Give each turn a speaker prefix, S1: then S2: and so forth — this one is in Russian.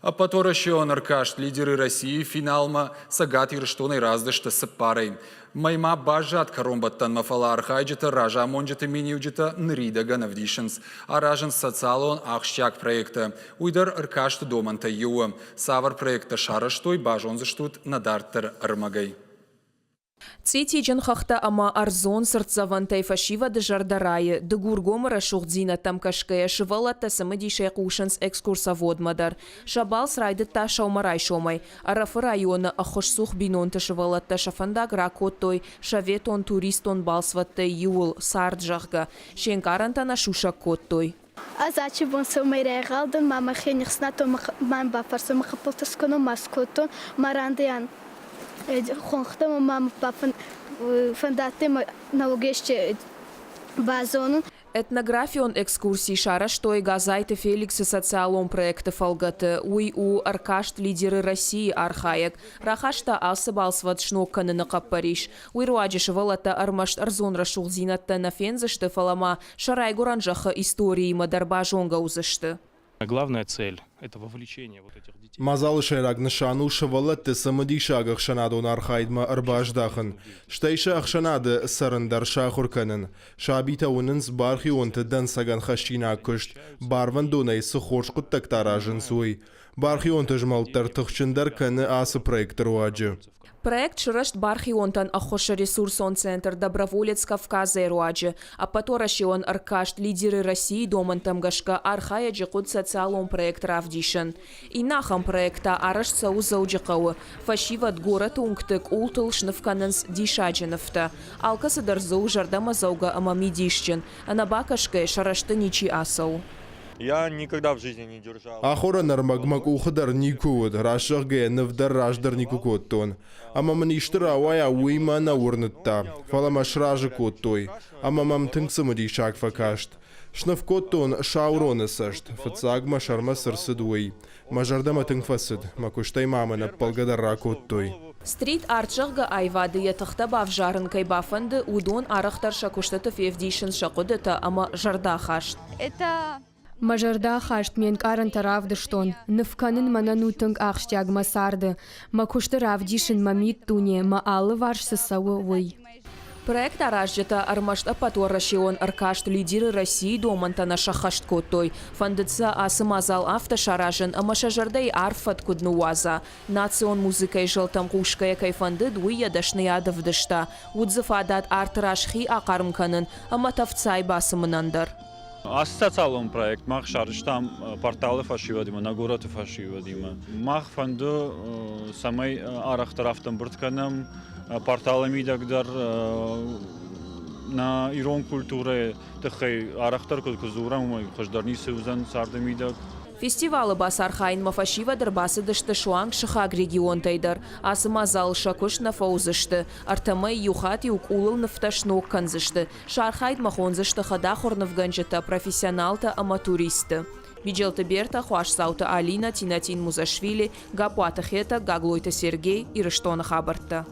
S1: А потворощен аркаш лидеры России финалма сагат ирштоной раздышта сапарой. Майма бажат каромбаттан мафала архайджета ража монджета миниуджета нридага навдишенс. А ражен социалон ахщак проекта. Уйдар аркашта доманта юа. Савар проекта шараштой бажонзаштут надартер армагай.
S2: Цити джанхахта ама арзон сырцавантай фашива де жардарае, де гургомара шухдзина тамкашкая шивалата самадише кушанс экскурсоводмадар. Шабал срайды та шаумарай шомай, арафы района ахошсух бинонта шивалата шафандак ракоттой, шаветон туристон балсваттай юл сарджахга, шенкарантана шушак коттой.
S3: Азачи бон сомайрай галдан мама хенихснато ман бафарсо махапотасконо маскотон марандян. Хонхтам мама папа фандатем налогеще базону.
S2: Этнографион экскурсии шара, что и газайты Феликса социалом проекта фалгаты, уй у аркашт лидеры России архаек, рахашта асыбалсват шнокканы нақап Париж, уй руаджишевалата армашт арзон рашулзинатта на фензышты фалама шарай гуранжаха истории мадарбажонга узышты.
S4: Главная цель – это вовлечение вот этих детей.
S5: Мазал шераг нишану шавалат самадишаг ахшанадон архайдма арбаждахын. Штейша ахшанады сарындар шахурканын. Шабита унынс бархи онты дансаган хашина кышт. Барван донайсы хоршқыт тактаражын суй. Бархи онты жмалтар тұхчындар каны асы проектор уаджы.
S2: Проект шырышт бархионтан ахоша ресурсон центр доброволец Кавказа и Руаджи, а поторащион аркашт лидеры России домантам гашка архая джекут социалом проект равдишен. И нахам проекта араш сауза уджекау, фашиват город унктык ултыл шнывканынс дишадженовта, алкасы дарзу жардама зауга амами дишчен, а на бакашке шарашты ничи асау.
S6: Я никогда в жизни не держал.
S5: Ахора нармагмак ухдар никуд, рашахге навдар рашдар никукоттон. Ама маништра вая уйма на урнытта. Фалама шражы коттой. Ама мам тынксамадишак факашт. Шнавкоттон шауроны сашт. Фацагма шарма сырсыдуй. Мажардама тынкфасыд. Макуштай мамана палгадарра коттой.
S2: Стрит арчахга айвады ятахта бавжарын кайбафанды удон арахтар шакуштатов евдишен шакудата ама жарда хашт.
S7: Это...
S8: Мажарда хашт мен каран таравдыштон. Нывканын мананутынг ахштяг масарды. Макушты равдишин мамит туне ма алы варшсы сауы уй.
S2: Проект аражжета армашта патуарашион аркашт лидеры России домантана шахашт коттой. Фандыца асымазал автошаражен амашажардай арфат куднуаза. Национ музыкай жылтам кушкая кайфанды дуя дашныядов дышта. Удзыф адат артырашхи акармканын аматавцай басымынандар.
S6: Ассоциалон проект мах шарыштам порталы фашивадима, нагороты фашивадима. Мах фанду самай арахтарафтам буртканам порталами дагдар на ирон культуры тахай арахтар кузурам хождарни сеузан сардамидаг.
S2: Фестивалы басархайн мафашива дырбасы дышты шуанг шихаг регион тайдар. Асымазал шакуш на фаузышты. Артамай юхат юк улыл нафташнок канзышты. Шархайд махонзышты хадахор навганжета профессионалта аматуристы. Виджелта Берта, Хуашсаута Алина, Тинатин Музашвили, Гапуата Хета, Гаглойта Сергей и Рыштона Хабарта.